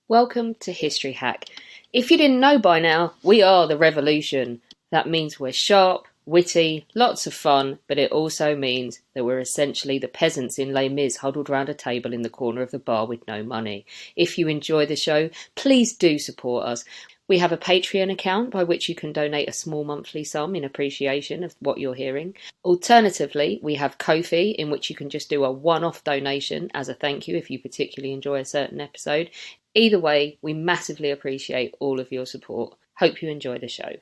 Welcome to History Hack. If you didn't know by now, we are the revolution. That means we're sharp, witty, lots of fun, but it also means that we're essentially the peasants in Les Mis huddled round a table in the corner of the bar with no money. If you enjoy the show, please do support us. We have a Patreon account by which you can donate a small monthly sum in appreciation of what you're hearing. Alternatively, we have Ko-fi, in which you can just do a one-off donation as a thank you if you particularly enjoy a certain episode. Either way, we massively appreciate all of your support. Hope you enjoy the show.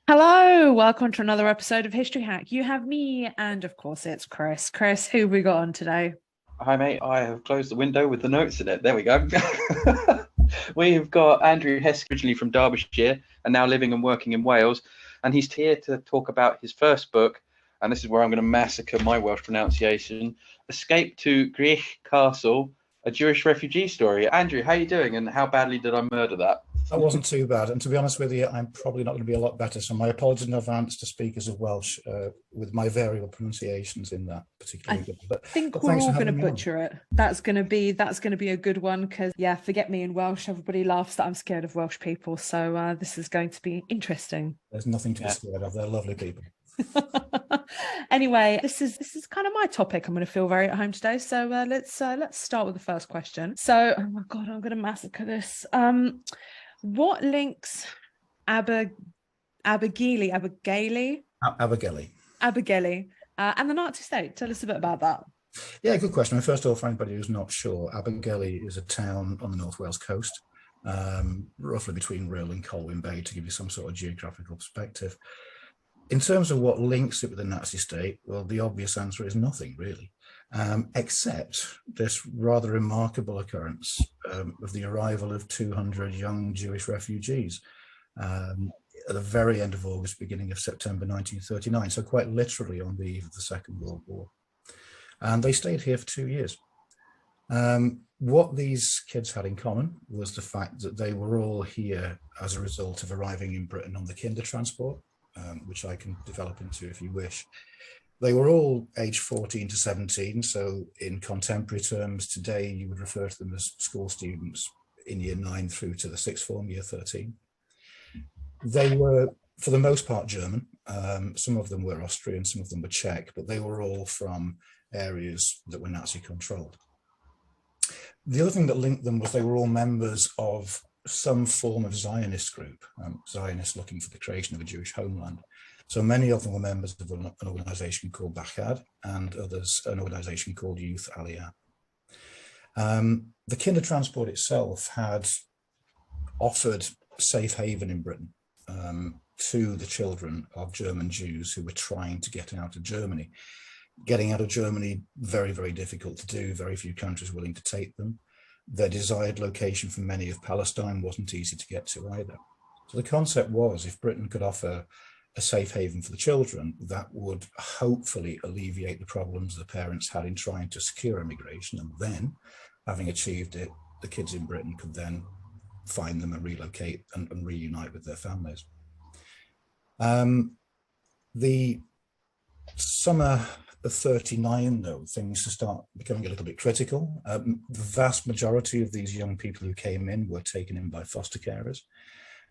Hello, welcome to another episode of History Hack. You have me, and of course it's Chris. Chris, who have we got on today? Hi, mate. I have closed the window with the notes in it. There we go. We've got Andrew Heskith, originally from Derbyshire and now living and working in Wales. And he's here to talk about his first book. And this is where I'm going to massacre my Welsh pronunciation. Escape to Gwrych Castle, a Jewish refugee story. Andrew, how are you doing? And how badly did I murder that? That wasn't too bad. And to be honest with you, I'm probably not going to be a lot better. So my apologies in advance to speakers of Welsh with my variable pronunciations in that particular. I think we're all going to butcher it. That's going to be a good one because, yeah, forget me in Welsh. Everybody laughs that I'm scared of Welsh people. So this is going to be interesting. There's nothing to be scared of. They're lovely people. Anyway, this is kind of my topic. I'm going to feel very at home today. So let's start with the first question. So, oh my God, I'm going to massacre this. What links Abergele and the Nazi state? Tell us a bit about that. Yeah, good question. Well, first of all, for anybody who's not sure, Abergele is a town on the North Wales coast, roughly between Rhyl and Colwyn Bay, to give you some sort of geographical perspective. In terms of what links it with the Nazi state, well, the obvious answer is nothing, really, except this rather remarkable occurrence of the arrival of 200 young Jewish refugees at the very end of August, beginning of September 1939, so quite literally on the eve of the Second World War. And they stayed here for 2 years. What these kids had in common was the fact that they were all here as a result of arriving in Britain on the Kinder transport, which I can develop into if you wish. They were all aged 14 to 17, so in contemporary terms, today you would refer to them as school students in year 9 through to the sixth form, year 13. They were, for the most part, German. Some of them were Austrian, some of them were Czech, but they were all from areas that were Nazi controlled. The other thing that linked them was they were all members of some form of Zionist group, Zionists looking for the creation of a Jewish homeland. So many of them were members of an organization called Bachad and others an organization called Youth Aliyah. The Kinder transport itself had offered safe haven in Britain to the children of German Jews who were trying to get out of Germany. Getting out of Germany, very, very difficult to do, very few countries willing to take them. Their desired location for many of Palestine wasn't easy to get to either. So the concept was, if Britain could offer a safe haven for the children, that would hopefully alleviate the problems the parents had in trying to secure immigration. And then, having achieved it, the kids in Britain could then find them and relocate and reunite with their families. The summer of 39, though, things start becoming a little bit critical. The vast majority of these young people who came in were taken in by foster carers.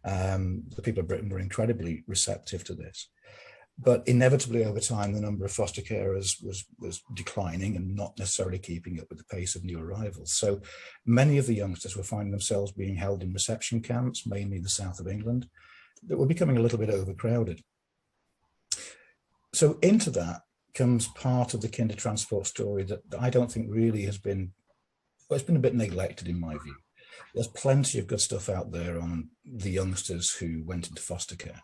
The people of Britain were incredibly receptive to this. But inevitably over time, the number of foster carers was declining and not necessarily keeping up with the pace of new arrivals. So many of the youngsters were finding themselves being held in reception camps, mainly in the south of England, that were becoming a little bit overcrowded. So into that comes part of the Kinder transport story that I don't think really has been, well, it's been a bit neglected in my view. There's plenty of good stuff out there on the youngsters who went into foster care,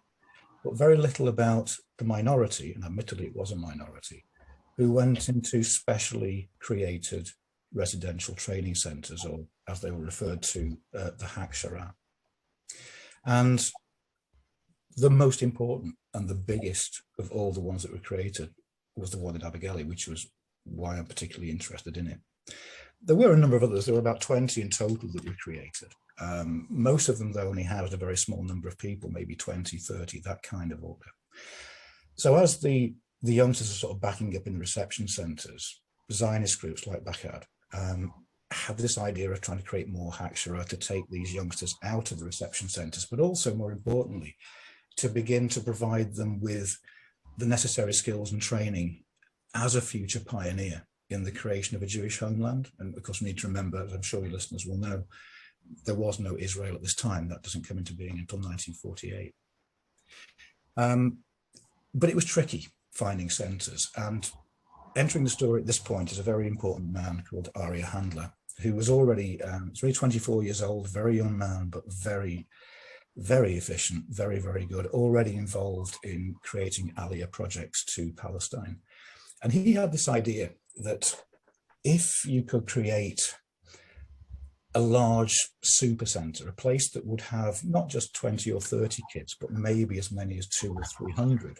but very little about the minority, and admittedly it was a minority, who went into specially created residential training centres, or as they were referred to, the Hakshara. And the most important and the biggest of all the ones that were created was the one in Abergele, which was why I'm particularly interested in it. There were a number of others. There were about 20 in total that were created. Most of them, though, only housed a very small number of people, maybe 20, 30, that kind of order. So as the youngsters are sort of backing up in the reception centres, Zionist groups like Bachad had this idea of trying to create more Hakshara to take these youngsters out of the reception centres, but also, more importantly, to begin to provide them with the necessary skills and training as a future pioneer in the creation of a Jewish homeland. And of course, we need to remember, as I'm sure your listeners will know, there was no Israel at this time. That doesn't come into being until 1948. But it was tricky finding centres, and entering the story at this point is a very important man called Arya Handler, who was already 24 years old, very young man, but very, very efficient, very, very good, already involved in creating Aliyah projects to Palestine. And he had this idea that if you could create a large supercentre, a place that would have not just 20 or 30 kids, but maybe as many as 200 or 300,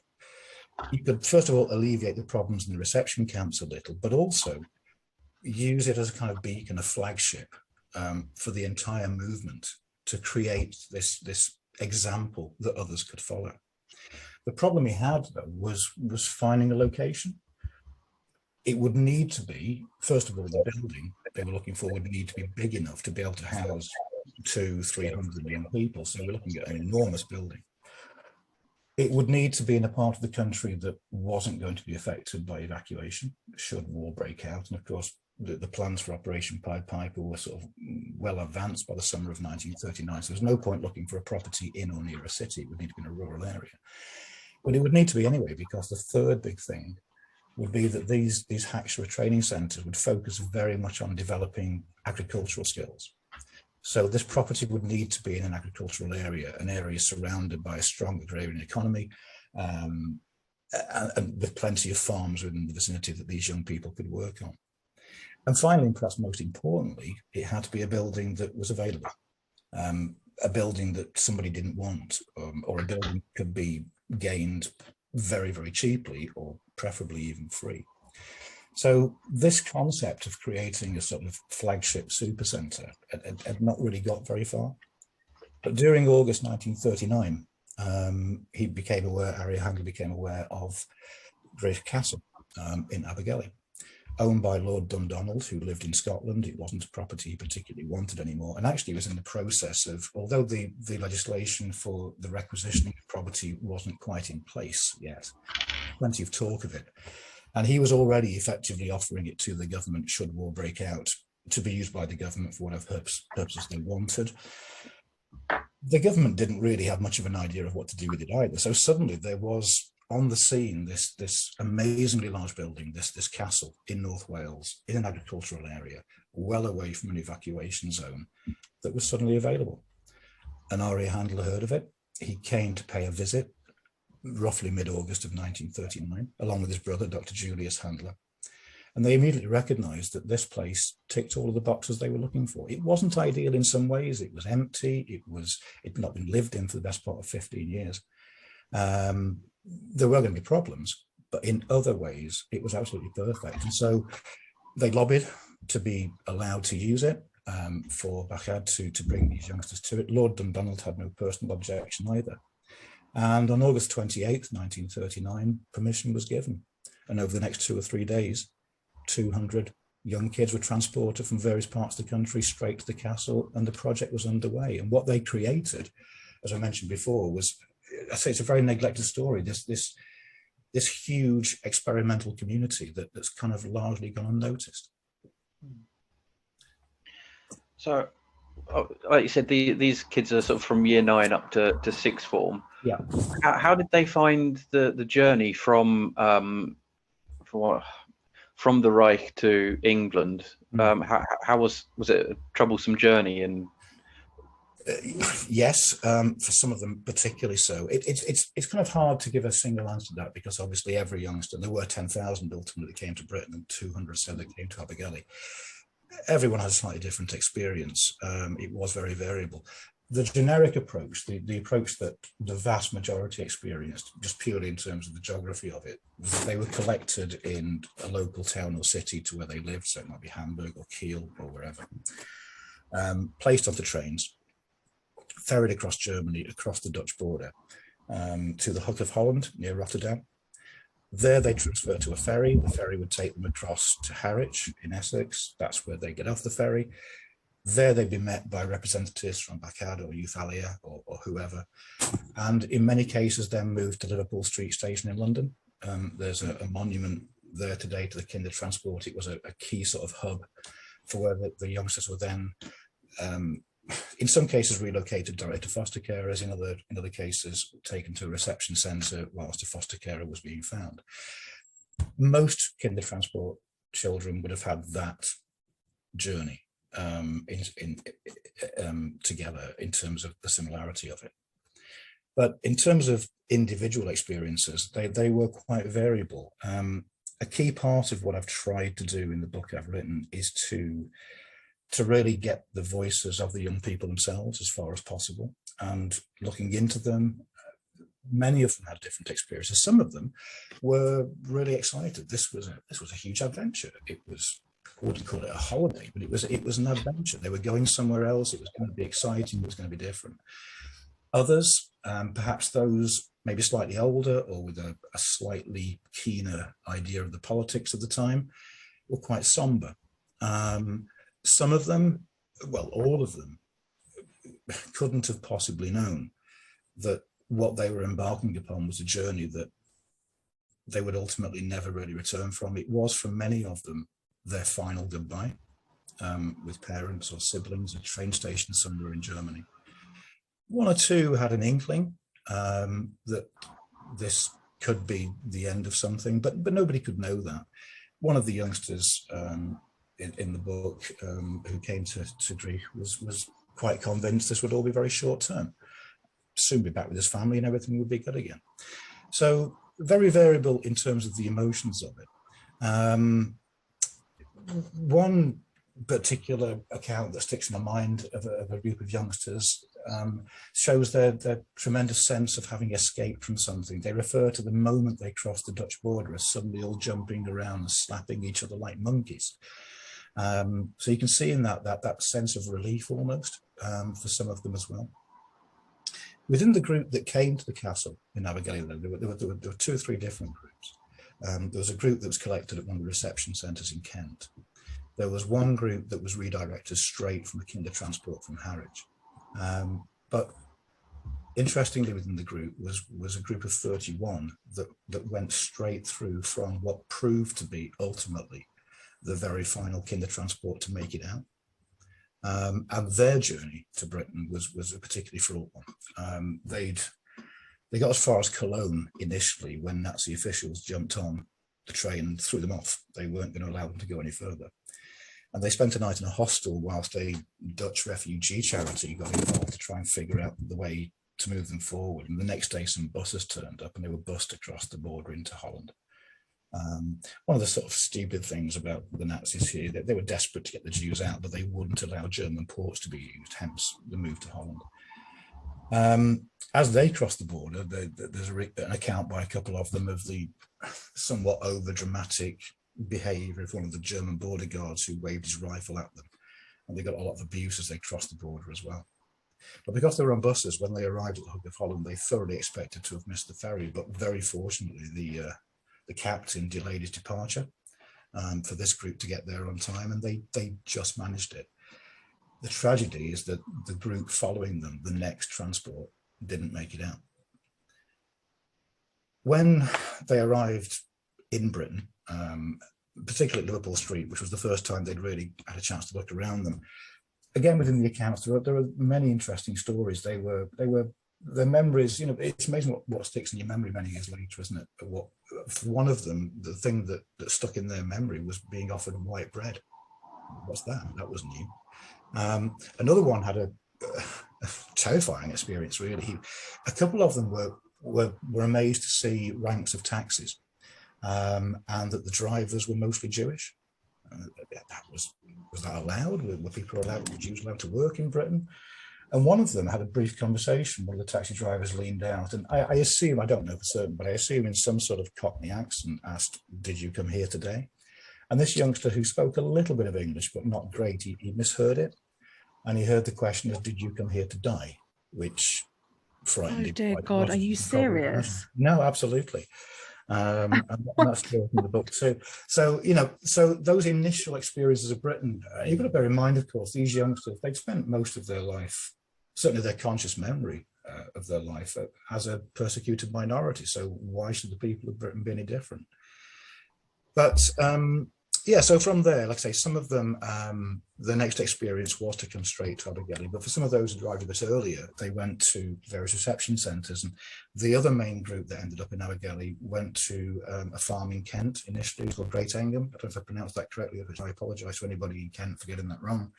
you could, first of all, alleviate the problems in the reception camps a little, but also use it as a kind of beacon, a flagship for the entire movement to create this example that others could follow. The problem he had, though, was finding a location. It would need to be, first of all, the building they were looking for would need to be big enough to be able to house 200-300 young people. So we're looking at an enormous building. It would need to be in a part of the country that wasn't going to be affected by evacuation should war break out. And of course, the plans for Operation Pied Piper were sort of well advanced by the summer of 1939. So there's no point looking for a property in or near a city. It would need to be in a rural area. But it would need to be anyway, because the third big thing would be that these Hakshara training centres would focus very much on developing agricultural skills. So this property would need to be in an agricultural area, an area surrounded by a strong agrarian economy, and with plenty of farms within the vicinity that these young people could work on. And finally, and perhaps most importantly, it had to be a building that was available, a building that somebody didn't want, or a building could be gained very, very cheaply, or preferably even free. So this concept of creating a sort of flagship supercentre had not really got very far. But during August 1939, Arya Handler became aware of Gwrych Castle in Abergele, owned by Lord Dundonald, who lived in Scotland. It wasn't a property he particularly wanted anymore, and actually was in the process of, although the legislation for the requisitioning of property wasn't quite in place yet, plenty of talk of it. And he was already effectively offering it to the government should war break out, to be used by the government for whatever purposes they wanted. The government didn't really have much of an idea of what to do with it either. So suddenly there was on the scene this amazingly large building, this castle in North Wales, in an agricultural area, well away from an evacuation zone, that was suddenly available. And Arya Handler heard of it. He came to pay a visit roughly mid-August of 1939, along with his brother, Dr. Julius Handler. And they immediately recognized that this place ticked all of the boxes they were looking for. It wasn't ideal in some ways. It was empty. It'd not been lived in for the best part of 15 years. There were going to be problems, but in other ways, it was absolutely perfect. And so they lobbied to be allowed to use it, for Bachad to bring these youngsters to it. Lord Dundonald had no personal objection either. And on August 28th, 1939, permission was given. And over the next 2 or 3 days, 200 young kids were transported from various parts of the country straight to the castle, and the project was underway. And what they created, as I mentioned before, was, I say it's a very neglected story, this huge experimental community that's kind of largely gone unnoticed. So, like you said, these kids are sort of from year 9 up to sixth form. Yeah. How did they find the journey from the Reich to England? How was it a troublesome journey? And yes, for some of them particularly so. It's kind of hard to give a single answer to that, because obviously every youngster, there were 10,000 ultimately came to Britain and 200 said they came to Abergele. Everyone has a slightly different experience. It was very variable. The generic approach, the approach that the vast majority experienced, just purely in terms of the geography of it, was that they were collected in a local town or city to where they lived, so it might be Hamburg or Kiel or wherever, placed onto trains, ferried across Germany, across the Dutch border, to the Hook of Holland near Rotterdam. There they transfer to a ferry. The ferry would take them across to Harwich in Essex. That's where they get off the ferry. There they'd be met by representatives from Bacad or Euphalia or whoever. And in many cases then moved to Liverpool Street Station in London. There's a monument there today to the Kinder Transport. It was a key sort of hub for where the youngsters were then, in some cases, relocated directly to foster carers, in other cases, taken to a reception centre whilst a foster carer was being found. Most Kinder Transport children would have had that journey together in terms of the similarity of it. But in terms of individual experiences, they were quite variable. A key part of what I've tried to do in the book I've written is to really get the voices of the young people themselves as far as possible, and looking into them. Many of them had different experiences. Some of them were really excited. This was a huge adventure. It was, I wouldn't call it a holiday, but it was an adventure. They were going somewhere else. It was going to be exciting. It was going to be different. Others, perhaps those maybe slightly older or with a slightly keener idea of the politics of the time, were quite somber. Some of them, well, all of them, couldn't have possibly known that what they were embarking upon was a journey that they would ultimately never really return from. It was, for many of them, their final goodbye, with parents or siblings at a train station somewhere in Germany. One or two had an inkling that this could be the end of something, but nobody could know that. One of the youngsters in the book who came to Gwrych was quite convinced this would all be very short term. Soon be back with his family and everything would be good again. So very variable in terms of the emotions of it. One particular account that sticks in my mind of a group of youngsters shows their tremendous sense of having escaped from something. They refer to the moment they crossed the Dutch border as suddenly all jumping around and slapping each other like monkeys. So you can see in that sense of relief almost for some of them as well. Within the group that came to the castle in Abergele, there were two or three different groups. There was a group that was collected at one of the reception centres in Kent. There was one group that was redirected straight from the Kinder Transport from Harwich. But interestingly, within the group was a group of 31 that went straight through from what proved to be ultimately the very final Kinder Transport to make it out. And their journey to Britain was a particularly fraught one. They got as far as Cologne initially when Nazi officials jumped on the train and threw them off. They weren't going to allow them to go any further. And they spent a night in a hostel whilst a Dutch refugee charity got involved to try and figure out the way to move them forward. And the next day some buses turned up and they were bussed across the border into Holland. One of the sort of stupid things about the Nazis here, that they were desperate to get the Jews out, but they wouldn't allow German ports to be used, hence the move to Holland. As they crossed the border, there's an account by a couple of them of the somewhat over-dramatic behaviour of one of the German border guards who waved his rifle at them. And they got a lot of abuse as they crossed the border as well. But because they were on buses, when they arrived at the Hook of Holland, they thoroughly expected to have missed the ferry, but very fortunately, the captain delayed his departure for this group to get there on time, and they just managed it. The tragedy is that the group following them, the next transport, didn't make it out. When they arrived in Britain, particularly at Liverpool Street, which was the first time they'd really had a chance to look around them, again within the accounts there were many interesting stories. They were their memories, you know, it's amazing what sticks in your memory many years later, isn't it? But for one of them, the thing that stuck in their memory was being offered white bread. What's that? That was new. Another one had a terrifying experience, really. A couple of them were amazed to see ranks of taxis, and that the drivers were mostly Jewish. Was that allowed? Were people allowed, were Jews allowed to work in Britain? And one of them had a brief conversation. One of the taxi drivers leaned out, and I assume, I don't know for certain, but I assume in some sort of Cockney accent, asked, "Did you come here today?" And this youngster, who spoke a little bit of English, but not great, he misheard it. And he heard the question as, "Did you come here to die?" Which frightened him. Oh dear God, are you serious? No, absolutely. And that's still in the book too. So, you know, so those initial experiences of Britain, you've got to bear in mind, of course, these youngsters, they'd spent most of their life, certainly their conscious memory of their life as a persecuted minority. So why should the people of Britain be any different? But yeah, so from there, like I say, some of them, the next experience was to come straight to Abergele, but for some of those who arrived a bit earlier, they went to various reception centres. And the other main group that ended up in Abergele went to a farm in Kent initially called Great Engham. I don't know if I pronounced that correctly, but I apologise to anybody in Kent for getting that wrong.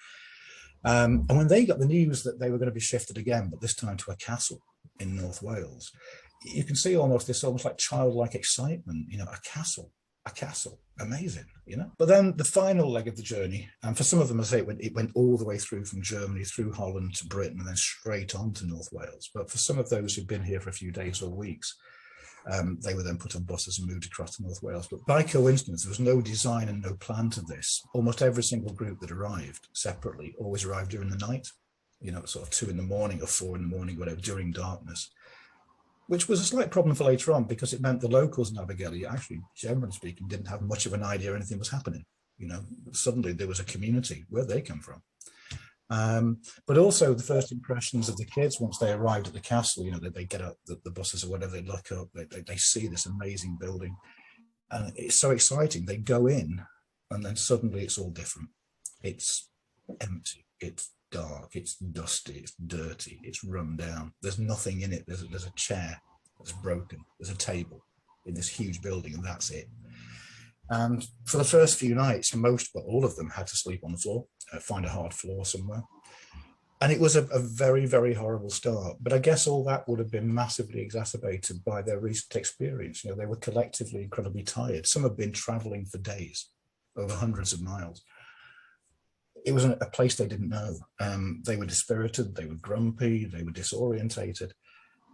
And when they got the news that they were going to be shifted again, but this time to a castle in North Wales, you can see almost this almost like childlike excitement, you know, a castle, amazing, you know. But then the final leg of the journey, and for some of them, I say it went all the way through from Germany, through Holland to Britain, and then straight on to North Wales. But for some of those who've been here for a few days or weeks, they were then put on buses and moved across to North Wales. But by coincidence, there was no design and no plan to this. Almost every single group that arrived separately always arrived during the night, you know, sort of 2 in the morning or 4 in the morning, whatever, during darkness, which was a slight problem for later on because it meant the locals in Abergele, actually, generally speaking, didn't have much of an idea anything was happening. You know, suddenly there was a community. Where'd they come from? But also the first impressions of the kids once they arrived at the castle, you know, they get up the buses or whatever, they look up, they see this amazing building, and it's so exciting. They go in, and then suddenly it's all different. It's empty. It's dark. It's dusty. It's dirty. It's run down. There's nothing in it. There's a chair that's broken. There's a table in this huge building, and that's it. And for the first few nights, most, but all of them had to sleep on the floor, find a hard floor somewhere. And it was a very, very horrible start. But I guess all that would have been massively exacerbated by their recent experience. You know, they were collectively incredibly tired. Some had been traveling for days, over hundreds of miles. It was a place they didn't know. They were dispirited, they were grumpy, they were disorientated.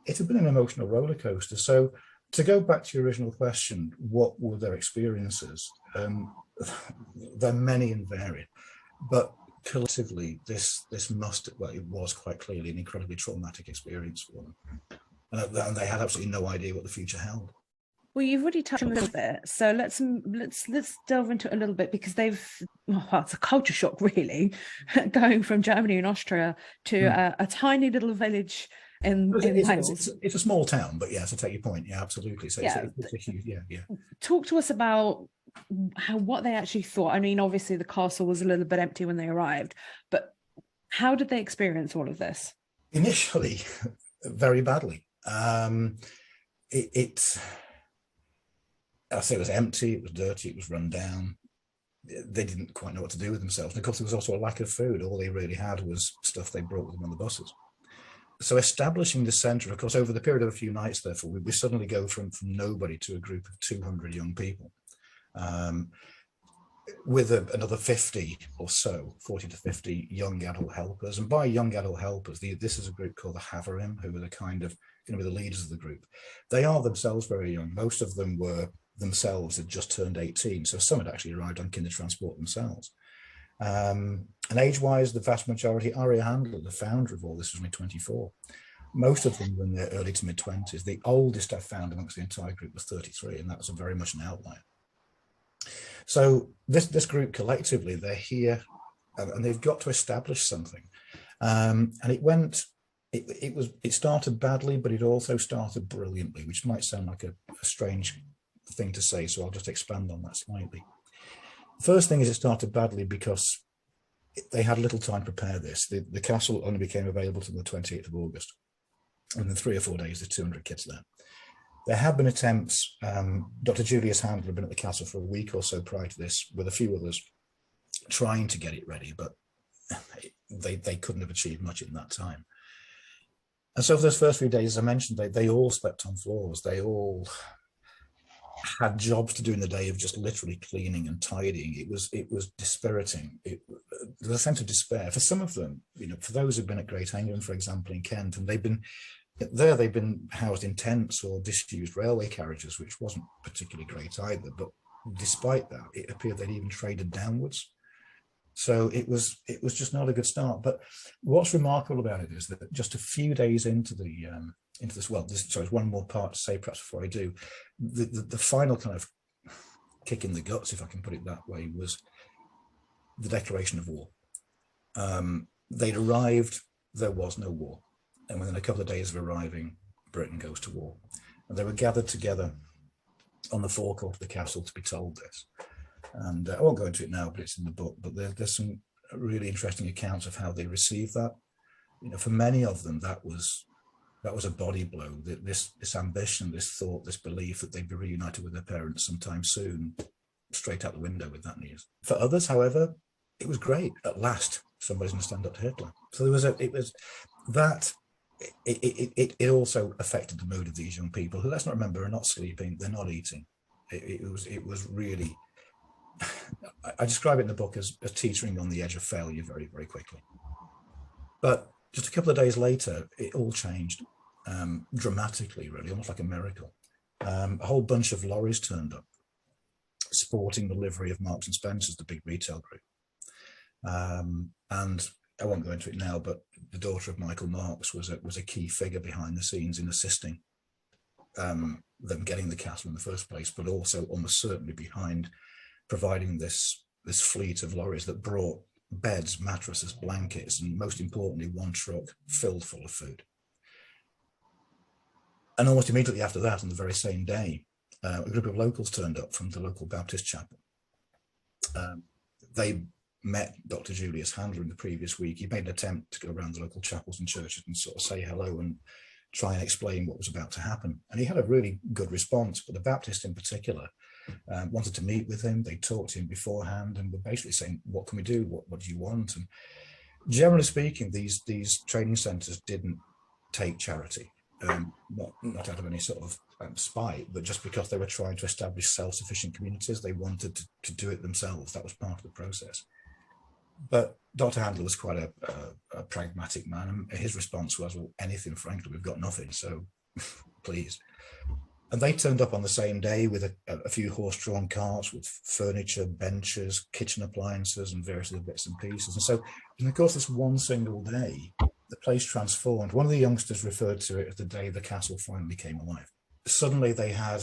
It had been an emotional roller coaster. So to go back to your original question, what were their experiences? They're many and varied, but collectively, this it was quite clearly an incredibly traumatic experience for them. And they had absolutely no idea what the future held. Well, you've already touched on a little bit, so let's delve into it a little bit, because it's a culture shock, really, going from Germany and Austria to a tiny little village in Wales. It's a small town, but yeah, to take your point, yeah, absolutely. So yeah, it's a huge, yeah. Talk to us about what they actually thought. I mean, obviously the castle was a little bit empty when they arrived, but how did they experience all of this? Initially, very badly. I say it was empty, it was dirty, it was run down. They didn't quite know what to do with themselves. And of course, there was also a lack of food. All they really had was stuff they brought with them on the buses. So establishing the centre, of course, over the period of a few nights, therefore, we suddenly go from nobody to a group of 200 young people, with another 50 or so, 40 to 50 young adult helpers. And by young adult helpers, this is a group called the Havarim, who are the kind of going to be the leaders of the group. They are themselves very young. Most of them themselves had just turned 18, so some had actually arrived on kinder transport themselves. And age-wise, the vast majority, Aria Handler, the founder of all this, was only 24. Most of them were in their early to mid-20s. The oldest I found amongst the entire group was 33, and that was very much an outlier. So this group collectively, they're here, and they've got to establish something. And it started badly, but it also started brilliantly, which might sound like a strange thing to say, so I'll just expand on that slightly. The first thing is it started badly because they had little time to prepare this. The castle only became available to the 28th of August. And in 3 or 4 days, there's 200 kids there. There have been attempts. Dr. Julius Handler had been at the castle for a week or so prior to this, with a few others, trying to get it ready, but they couldn't have achieved much in that time. And so for those first few days, as I mentioned, they all slept on floors. They all had jobs to do in the day of just literally cleaning and tidying. It was dispiriting. There was a sense of despair for some of them. You know, for those who've been at Great Engham, for example, in Kent, and they've been housed in tents or disused railway carriages, which wasn't particularly great either. But despite that, it appeared they'd even traded downwards. So it was just not a good start. But what's remarkable about it is that just a few days into into this. Well, sorry, there's one more part to say perhaps before I do. The final kind of kick in the guts, if I can put it that way, was the declaration of war. They'd arrived, there was no war. And within a couple of days of arriving, Britain goes to war. And they were gathered together on the forecourt of the castle to be told this. And I won't go into it now, but it's in the book. But there's some really interesting accounts of how they received that. You know, for many of them, that was a body blow. This ambition, this thought, this belief that they'd be reunited with their parents sometime soon, straight out the window with that news. For others, however, it was great. At last, somebody's going to stand up to Hitler. So it also affected the mood of these young people, who, let's not remember, are not sleeping, they're not eating. It was really, I describe it in the book as teetering on the edge of failure very, very quickly. But just a couple of days later, it all changed dramatically, really, almost like a miracle. A whole bunch of lorries turned up, sporting the livery of Marks and Spencer's, the big retail group. And I won't go into it now, but the daughter of Michael Marks was a key figure behind the scenes in assisting them getting the castle in the first place, but also almost certainly behind providing this fleet of lorries that brought beds, mattresses, blankets, and most importantly, one truck filled full of food. And almost immediately after that, on the very same day, a group of locals turned up from the local Baptist chapel. They met Dr. Julius Handler in the previous week. He made an attempt to go around the local chapels and churches and sort of say hello and try and explain what was about to happen. And he had a really good response, but the Baptists in particular wanted to meet with him. They talked to him beforehand and were basically saying, what can we do? What do you want? And generally speaking, these training centres didn't take charity, not out of any sort of spite, but just because they were trying to establish self-sufficient communities. They wanted to do it themselves. That was part of the process. But Dr. Handler was quite a pragmatic man, and his response was, well, anything, frankly, we've got nothing, so please. And they turned up on the same day with a few horse-drawn carts with furniture, benches, kitchen appliances, and various other bits and pieces. And so, in the course of this one single day, the place transformed. One of the youngsters referred to it as the day the castle finally came alive. Suddenly they had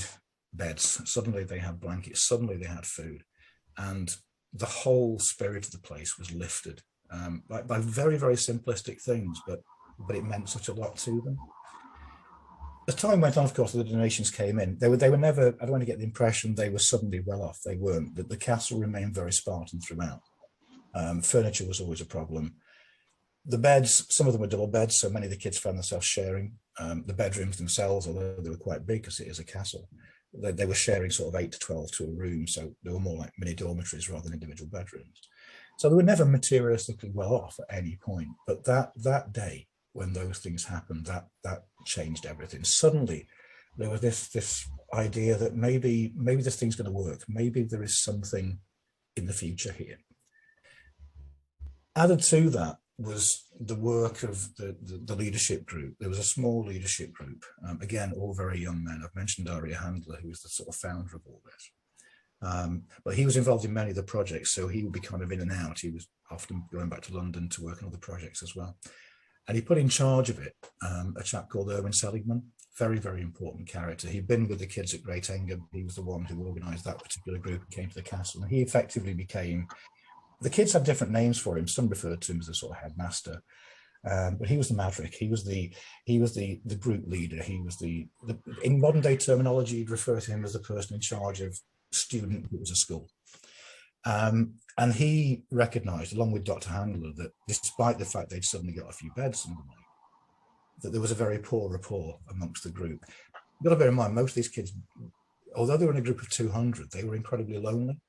beds, suddenly they had blankets, suddenly they had food. And the whole spirit of the place was lifted by very, very simplistic things, but it meant such a lot to them. As time went on, of course, the donations came in. They were never, I don't want to get the impression they were suddenly well off. They weren't. The castle remained very Spartan throughout. Furniture was always a problem. The beds, some of them were double beds, so many of the kids found themselves sharing. The bedrooms themselves, although they were quite big because it is a castle, they were sharing sort of 8 to 12 to a room, so they were more like mini dormitories rather than individual bedrooms. So they were never materialistically well off at any point. But that day, when those things happened, that changed everything. Suddenly, there was this idea that maybe this thing's going to work. Maybe there is something in the future here. Added to that was the work of the leadership group. There was a small leadership group, again, all very young men. I've mentioned Aria Handler, who was the sort of founder of all this. But he was involved in many of the projects, so he would be kind of in and out. He was often going back to London to work on other projects as well. And he put in charge of it a chap called Erwin Seligman, very, very important character. He'd been with the kids at Great Engham. He was the one who organised that particular group and came to the castle. And he effectively became, the kids had different names for him. Some referred to him as the sort of headmaster. But he was the maverick. He was the group leader. He was in modern day terminology, you'd refer to him as the person in charge of student groups of school. And he recognised, along with Dr. Handler, that despite the fact they'd suddenly got a few beds in the night, that there was a very poor rapport amongst the group. You've got to bear in mind, most of these kids, although they were in a group of 200, they were incredibly lonely.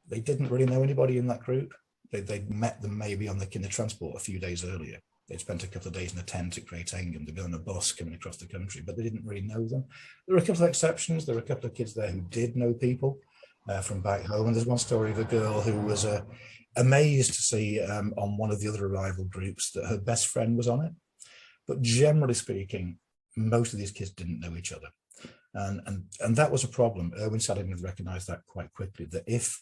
They didn't really know anybody in that group. They'd met them maybe in the transport a few days earlier. They'd spent a couple of days in a tent at Great Engham. They'd been on a bus coming across the country, but they didn't really know them. There were a couple of exceptions. There were a couple of kids there who did know people from back home. And there's one story of a girl who was amazed to see on one of the other arrival groups that her best friend was on it. But generally speaking, most of these kids didn't know each other. And that was a problem. Erwin Seligman recognised that quite quickly, that if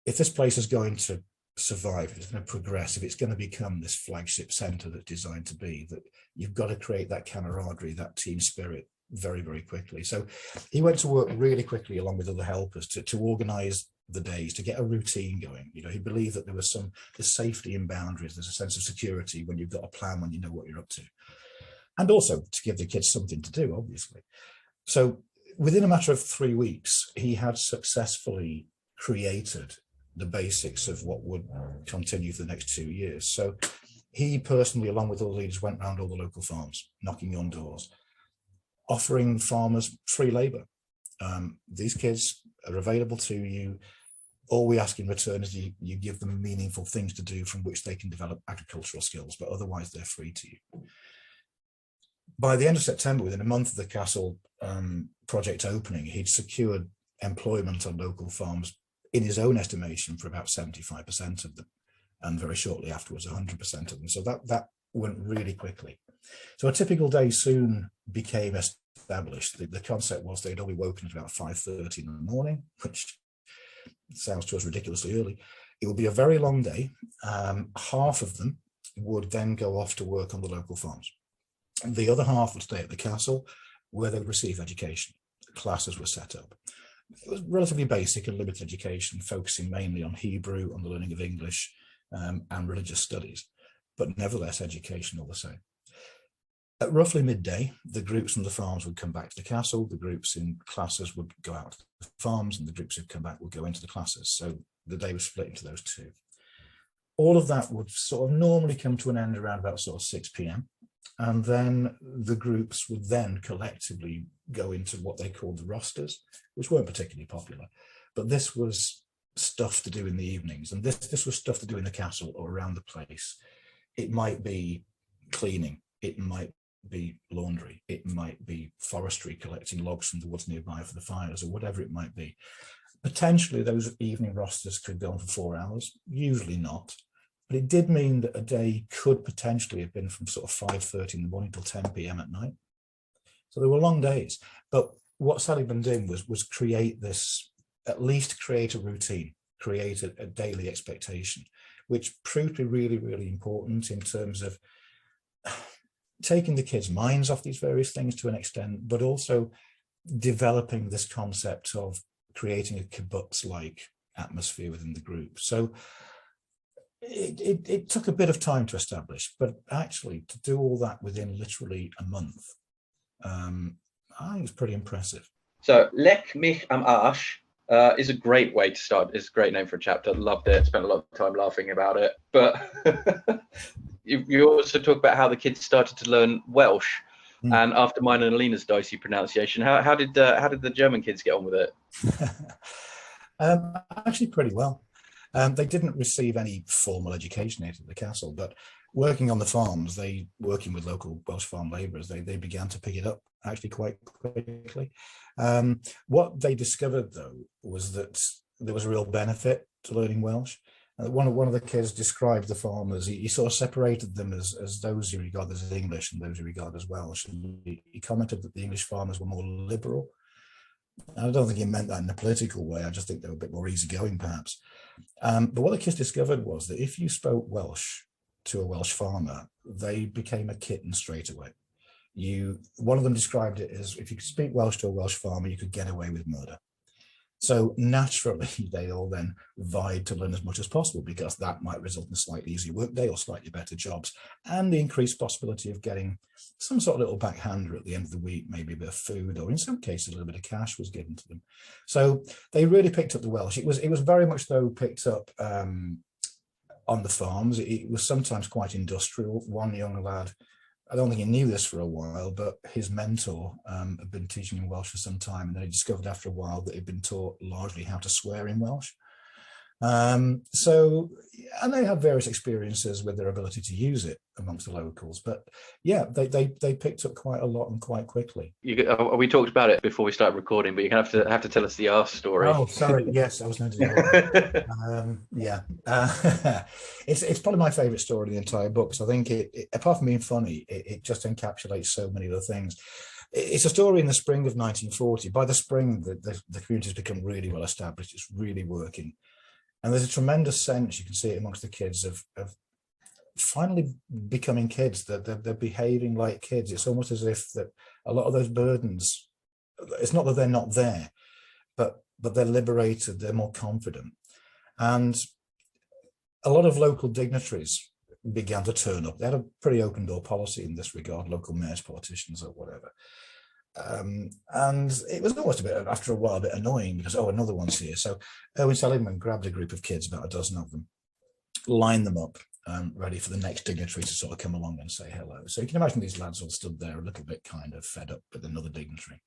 this place is going to survive, if it's going to progress, if it's going to become this flagship centre that's designed to be, that you've got to create that camaraderie, that team spirit very, very quickly. So he went to work really quickly along with other helpers to organise the days, to get a routine going. You know, he believed that there was there's safety in boundaries, there's a sense of security when you've got a plan, when you know what you're up to. And also to give the kids something to do, obviously. So within a matter of 3 weeks, he had successfully created the basics of what would continue for the next 2 years. So he personally, along with all the leaders, went around all the local farms, knocking on doors, offering farmers free labour. These kids are available to you. All we ask in return is you give them meaningful things to do from which they can develop agricultural skills, but otherwise they're free to you. By the end of September, within a month of the castle project opening, he'd secured employment on local farms, in his own estimation, for about 75% of them, and very shortly afterwards 100% of them. So that went really quickly. So a typical day soon became established. The concept was they'd all be woken at about 5:30 in the morning, which sounds to us ridiculously early. It would be a very long day. Half of them would then go off to work on the local farms. The other half would stay at the castle, where they'd receive education. Classes were set up. It was relatively basic and limited education, focusing mainly on Hebrew, on the learning of English, and religious studies, but nevertheless education all the same. At roughly midday, the groups from the farms would come back to the castle, the groups in classes would go out to the farms, and the groups who'd come back would go into the classes. So the day was split into those two. All of that would sort of normally come to an end around about sort of 6 p.m. And then the groups would then collectively go into what they called the rosters, which weren't particularly popular. But this was stuff to do in the evenings. And this was stuff to do in the castle or around the place. It might be cleaning. It might be laundry. It might be forestry, collecting logs from the woods nearby for the fires, or whatever it might be. Potentially, those evening rosters could go on for 4 hours, usually not. But it did mean that a day could potentially have been from sort of 5:30 in the morning till 10 p.m. at night. So they were long days. But what Sally'd been doing was create this, at least create a routine, create a daily expectation, which proved to be really, really important in terms of taking the kids' minds off these various things to an extent, but also developing this concept of creating a kibbutz-like atmosphere within the group. So it took a bit of time to establish, but actually to do all that within literally a month, I think it's pretty impressive. So Lech mich am Arsch is a great way to start. It's a great name for a chapter. Loved it. Spent a lot of time laughing about it. But you also talk about how the kids started to learn Welsh. And after mine and Alina's dicey pronunciation, how did the German kids get on with it? Actually, pretty well. They didn't receive any formal education here at the castle, but working on the farms, working with local Welsh farm labourers, they began to pick it up actually quite quickly. What they discovered, though, was that there was a real benefit to learning Welsh. One of the kids described the farmers. He sort of separated them as those he regarded as English and those he regarded as Welsh. And he commented that the English farmers were more liberal. I don't think he meant that in a political way. I just think they were a bit more easygoing, perhaps. But what the kids discovered was that if you spoke Welsh to a Welsh farmer, they became a kitten straight away. One of them described it as, if you could speak Welsh to a Welsh farmer, you could get away with murder. So naturally, they all then vied to learn as much as possible, because that might result in a slightly easier workday or slightly better jobs, and the increased possibility of getting some sort of little backhander at the end of the week, maybe a bit of food, or in some cases a little bit of cash was given to them. So they really picked up the Welsh. It was very much, though, picked up on the farms. It was sometimes quite industrial. One young lad, I don't think he knew this for a while, but his mentor had been teaching him Welsh for some time, and then he discovered after a while that he'd been taught largely how to swear in Welsh. And they have various experiences with their ability to use it amongst the locals. But yeah, they picked up quite a lot and quite quickly. We talked about it before we started recording, but you're gonna have to tell us the arse story. Oh, sorry. Yes, I was going to do that. It's probably my favourite story in the entire book. So I think it apart from being funny, it just encapsulates so many other things. It's a story in the spring of 1940. By the spring, the community has become really well established. It's really working. And there's a tremendous sense, you can see it amongst the kids, of finally becoming kids, that they're behaving like kids. It's almost as if that a lot of those burdens, it's not that they're not there, but they're liberated, they're more confident. And a lot of local dignitaries began to turn up. They had a pretty open door policy in this regard, local mayors, politicians or whatever. And it was almost a bit, after a while, a bit annoying because, oh, another one's here. So Owen Seligman grabbed a group of kids, about a dozen of them, lined them up, ready for the next dignitary to sort of come along and say hello. So you can imagine these lads all stood there a little bit kind of fed up with another dignitary.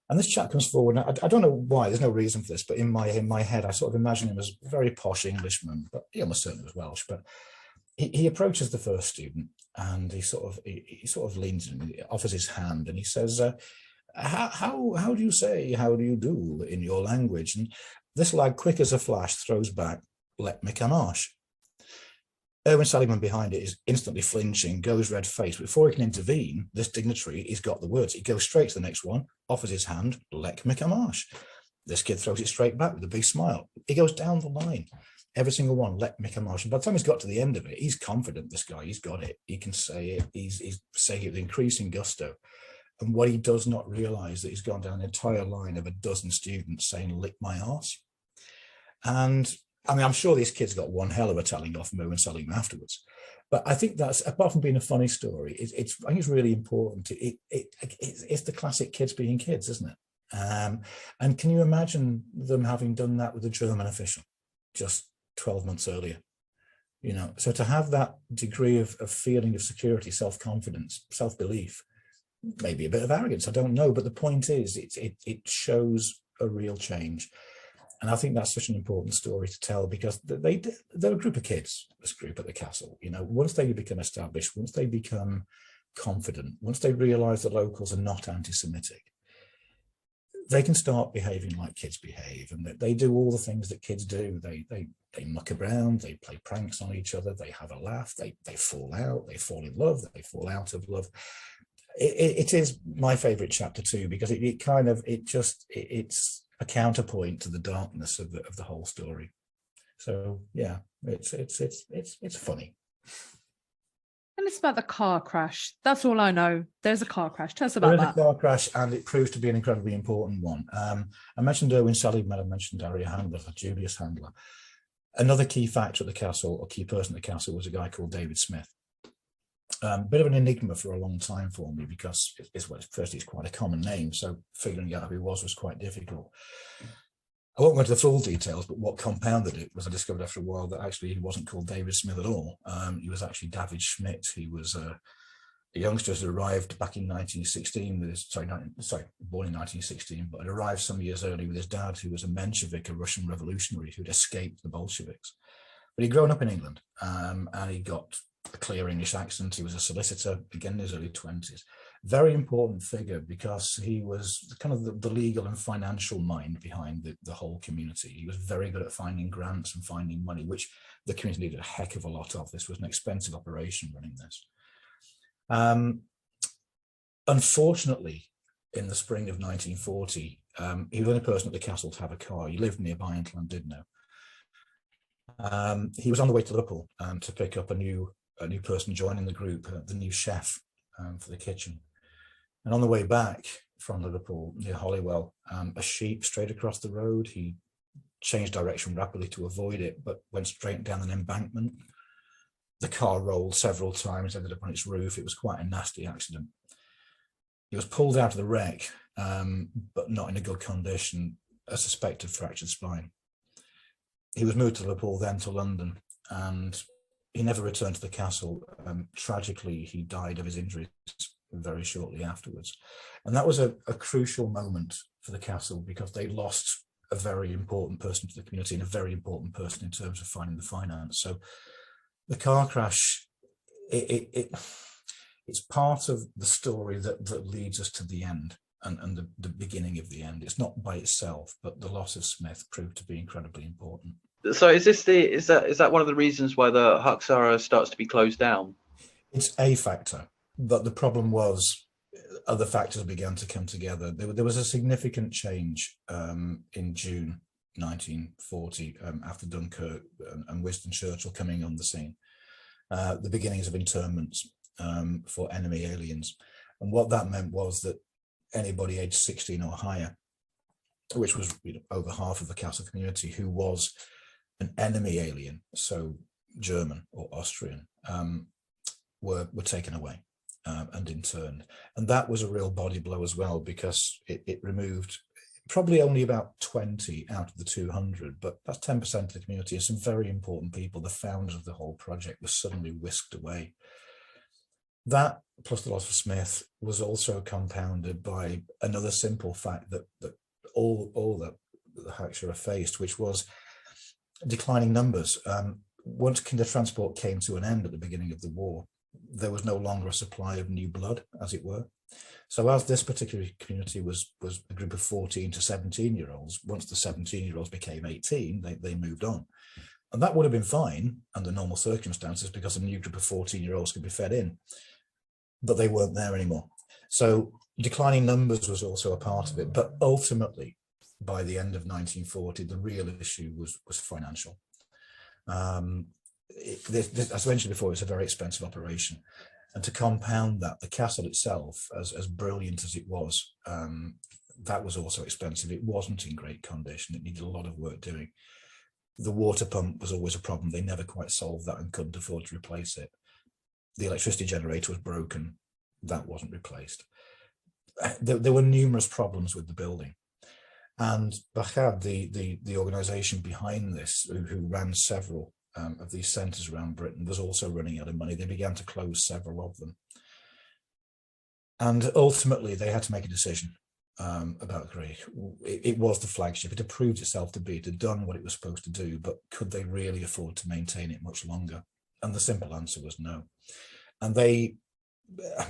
And this chap comes forward. I don't know why, there's no reason for this, but in my head, I sort of imagine him as a very posh Englishman, but he almost certainly was Welsh. But he approaches the first student and he sort of leans in, he offers his hand, and he says, how do you say, how do you do in your language? And this lad, quick as a flash, throws back, let me canache. Owen Seligman behind it is instantly flinching, goes red-faced. Before he can intervene, this dignitary, he's got the words. He goes straight to the next one, offers his hand, let me canache. This kid throws it straight back with a big smile. He goes down the line. Every single one, let me canache. And by the time he's got to the end of it, he's confident, this guy, he's got it. He can say it. He's saying it with increasing gusto. And what he does not realise that he's gone down an entire line of a dozen students saying, lick my arse. And I mean, I'm sure these kids got one hell of a telling off from Owen Seligman afterwards. But I think that's, apart from being a funny story, I think it's really important. It's the classic kids being kids, isn't it? And can you imagine them having done that with a German official just 12 months earlier? You know, so to have that degree of feeling of security, self-confidence, self-belief, maybe a bit of arrogance, I don't know. But the point is, it shows a real change. And I think that's such an important story to tell, because they're a group of kids, this group at the castle. You know, once they become established, once they become confident, once they realise the locals are not anti-Semitic, they can start behaving like kids behave, and they do all the things that kids do. They muck around, they play pranks on each other, they have a laugh, they fall out, they fall in love, they fall out of love. It is my favourite chapter too, because it's a counterpoint to the darkness of the whole story. So yeah, it's funny. And it's about the car crash. That's all I know. There's a car crash. Tell us about that. There's a car crash, and it proves to be an incredibly important one. I mentioned Owen Seligman, I mentioned Daria Handler, Julius Handler. Another key factor at the castle, or key person at the castle, was a guy called David Smith. Bit of an enigma for a long time for me, because firstly, it's quite a common name, so figuring out who he was quite difficult. I won't go into the full details, but what compounded it was I discovered after a while that actually he wasn't called David Smith at all. He was actually David Schmidt. He was a youngster who arrived back in 1916 with his, born in 1916, but had arrived some years early with his dad, who was a Menshevik, a Russian revolutionary who'd escaped the Bolsheviks. But he'd grown up in England, and he got a clear English accent. He was a solicitor, again in his early 20s. Very important figure, because he was kind of the legal and financial mind behind the whole community. He was very good at finding grants and finding money, which the community needed a heck of a lot of. This was an expensive operation, running this. Unfortunately, in the spring of 1940, he was the only person at the castle to have a car. He lived nearby in Llandudno. He was on the way to Liverpool to pick up a new person joining the group, the new chef for the kitchen. And on the way back from Liverpool near Holywell, a sheep strayed across the road. He changed direction rapidly to avoid it, but went straight down an embankment. The car rolled several times, ended up on its roof. It was quite a nasty accident. He was pulled out of the wreck, but not in a good condition, a suspected fractured spine. He was moved to Liverpool, then to London, and he never returned to the castle. Tragically, he died of his injuries very shortly afterwards. And that was a crucial moment for the castle, because they lost a very important person to the community, and a very important person in terms of finding the finance. So the car crash, it's part of the story that leads us to the end, and the beginning of the end. It's not by itself, but the loss of Smith proved to be incredibly important. So is that one of the reasons why the Haxara starts to be closed down? It's a factor, but the problem was other factors began to come together. There was a significant change in June 1940, after Dunkirk and Winston Churchill coming on the scene. The beginnings of internments for enemy aliens. And what that meant was that anybody aged 16 or higher, which was over half of the castle community, who was an enemy alien, so German or Austrian, were taken away and interned. And that was a real body blow as well, because it removed probably only about 20 out of the 200, but that's 10% of the community, and some very important people, the founders of the whole project, were suddenly whisked away. That, plus the loss of Smith, was also compounded by another simple fact that all that the Hackshire faced, which was declining numbers. Once kinder transport came to an end at the beginning of the war, there was no longer a supply of new blood, as it were. So as this particular community was a group of 14 to 17-year-olds, once the 17-year-olds became 18, they moved on. And that would have been fine under normal circumstances, because a new group of 14-year-olds could be fed in, but they weren't there anymore. So declining numbers was also a part of it. But ultimately, by the end of 1940, the real issue was financial. As I mentioned before, it's a very expensive operation. And to compound that, the castle itself, as brilliant as it was, that was also expensive. It wasn't in great condition. It needed a lot of work doing. The water pump was always a problem. They never quite solved that and couldn't afford to replace it. The electricity generator was broken. That wasn't replaced. There were numerous problems with the building. And Bachad, the organisation behind this, who ran several of these centres around Britain, was also running out of money. They began to close several of them. And ultimately, they had to make a decision about Gwrych. It was the flagship. It had proved itself to be. It had done what it was supposed to do, but could they really afford to maintain it much longer? And the simple answer was no. And they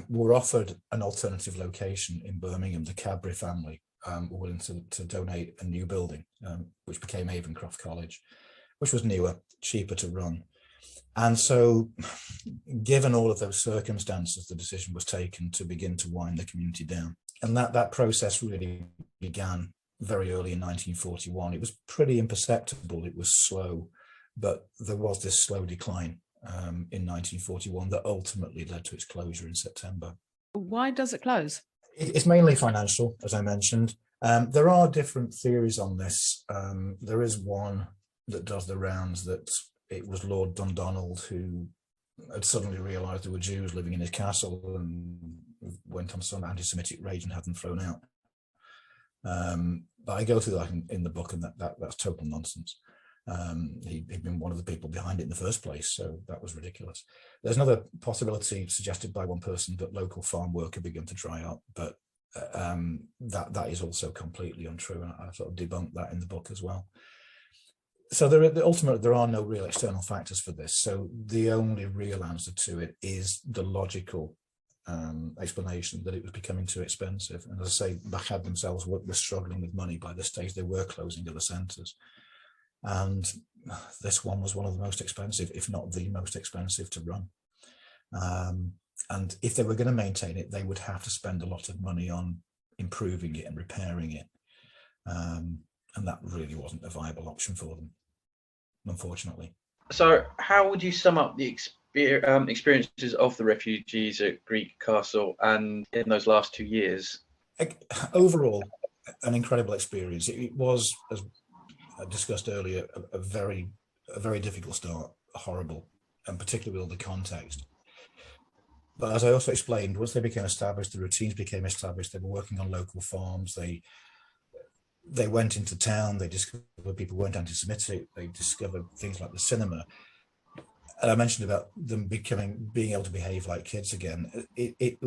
were offered an alternative location in Birmingham. The Cadbury family were willing to donate a new building, which became Avonscroft College, which was newer, cheaper to run. And so, given all of those circumstances, the decision was taken to begin to wind the community down. And that process really began very early in 1941. It was pretty imperceptible. It was slow, but there was this slow decline in 1941 that ultimately led to its closure in September. Why does it close? It's mainly financial, as I mentioned. There are different theories on this. There is one that does the rounds that it was Lord Dundonald who had suddenly realised there were Jews living in his castle and went on some anti-Semitic rage and had them thrown out. But I go through that in the book, and that's total nonsense. He'd been one of the people behind it in the first place, so that was ridiculous. There's another possibility suggested by one person that local farm work had begun to dry up, but that is also completely untrue, and I sort of debunked that in the book as well. So ultimately, there are no real external factors for this. So the only real answer to it is the logical explanation that it was becoming too expensive. And as I say, Bachad themselves were struggling with money by this stage. They were closing other centres. And this one was one of the most expensive, if not the most expensive to run. And if they were going to maintain it, they would have to spend a lot of money on improving it and repairing it. And that really wasn't a viable option for them, unfortunately. So how would you sum up the experiences of the refugees at Gwrych Castle and in those last 2 years? Overall, an incredible experience. It was, as I discussed earlier, a very difficult start, horrible, and particularly with all the context. But as I also explained, once they became established, the routines became established. They were working on local farms. They went into town. They discovered people weren't anti-Semitic. They discovered things like the cinema. And I mentioned about them being able to behave like kids again. It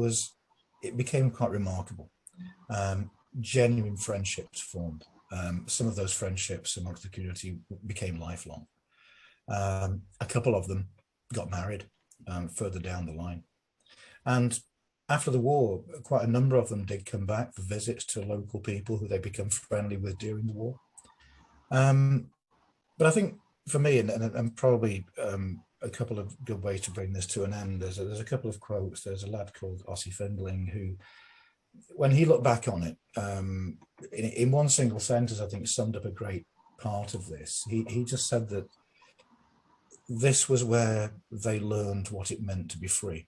became quite remarkable. Genuine friendships formed. Some of those friendships amongst the community became lifelong. A couple of them got married further down the line. And after the war, quite a number of them did come back for visits to local people who they become friendly with during the war. But I think for me, and probably a couple of good ways to bring this to an end, there's a couple of quotes. There's a lad called Ossie Findling who, when he looked back on it, in one single sentence, I think summed up a great part of this. He just said that this was where they learned what it meant to be free.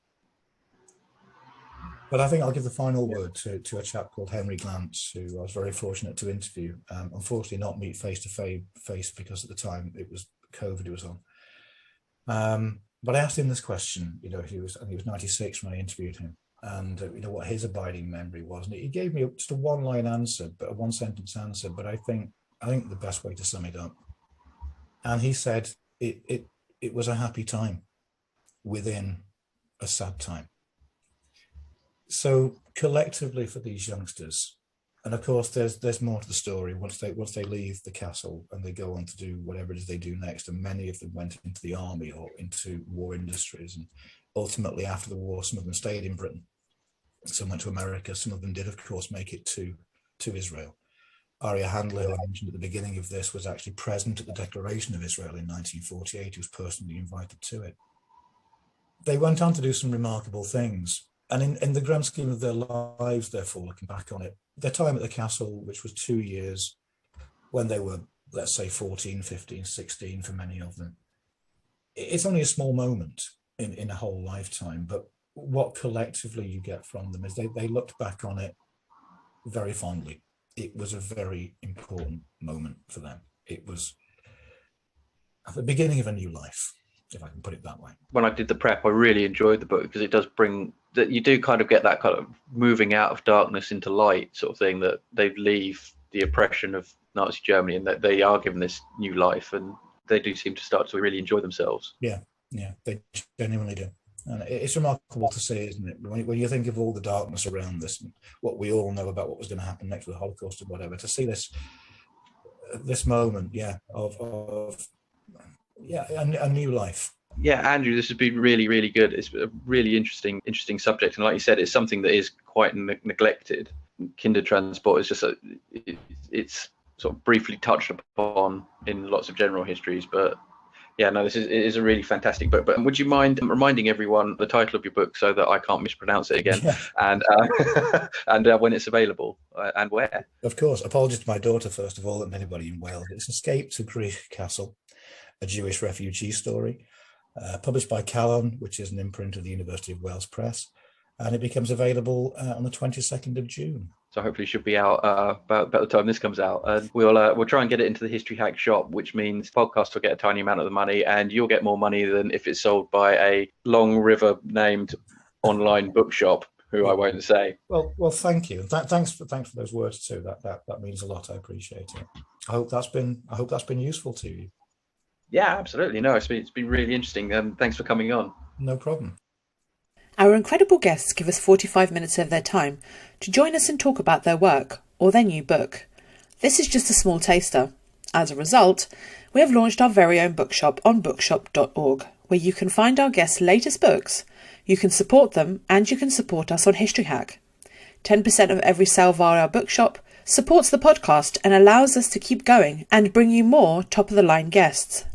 But I think I'll give the final word to a chap called Henry Glantz, who I was very fortunate to interview. Unfortunately, not meet face to face because at the time it was COVID he was on. But I asked him this question. He was 96 when I interviewed him, and what his abiding memory was. And he gave me just a one-line answer, but a one-sentence answer. But I think the best way to sum it up. And he said it was a happy time within a sad time. So collectively for these youngsters, and of course there's more to the story once they leave the castle and they go on to do whatever it is they do next, and many of them went into the army or into war industries, and ultimately after the war some of them stayed in Britain, some went to America, some of them did of course make it to Israel. Arya Handler, who I mentioned at the beginning of this, was actually present at the declaration of Israel in 1948. He was personally invited to it. They went on to do some remarkable things. And in the grand scheme of their lives, therefore, looking back on it, their time at the castle, which was 2 years, when they were, let's say, 14, 15, 16 for many of them, it's only a small moment in a whole lifetime. But what collectively you get from them is they looked back on it very fondly. It was a very important moment for them. It was the beginning of a new life, if I can put it that way. When I did the prep, I really enjoyed the book because it does bring that you do kind of get that kind of moving out of darkness into light sort of thing, that they leave the oppression of Nazi Germany and that they are given this new life, and they do seem to start to really enjoy themselves. Yeah, they genuinely do. And it's remarkable to see, isn't it? When you think of all the darkness around this and what we all know about what was going to happen next with the Holocaust or whatever, to see this moment, of a new life. Yeah, Andrew, this has been really, really good. It's a really interesting subject, and like you said, it's something that is quite neglected. Kindertransport is just it's sort of briefly touched upon in lots of general histories, but yeah, no, it is a really fantastic book. But would you mind reminding everyone the title of your book so that I can't mispronounce it again, and when it's available and where? Of course. Apologies to my daughter, first of all, and anybody in Wales. It's Escape to Gwrych Castle, a Jewish refugee story, published by Calon, which is an imprint of the University of Wales Press, and it becomes available on the 22nd of June. So hopefully it should be out about the time this comes out. And we'll try and get it into the History Hack shop, which means podcast will get a tiny amount of the money, and you'll get more money than if it's sold by a Long River named online bookshop, who I won't say. Well, thank you. Thanks for those words too. That means a lot. I appreciate it. I hope that's been useful to you. Yeah, absolutely. No, it's been really interesting. Thanks for coming on. No problem. Our incredible guests give us 45 minutes of their time to join us and talk about their work or their new book. This is just a small taster. As a result, we have launched our very own bookshop on bookshop.org, where you can find our guests' latest books, you can support them, and you can support us on History Hack. 10% of every sale via our bookshop supports the podcast and allows us to keep going and bring you more top-of-the-line guests.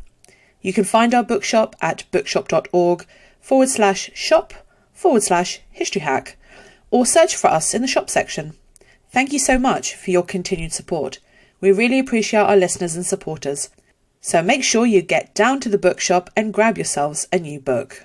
You can find our bookshop at bookshop.org/shop/History Hack, or search for us in the shop section. Thank you so much for your continued support. We really appreciate our listeners and supporters. So make sure you get down to the bookshop and grab yourselves a new book.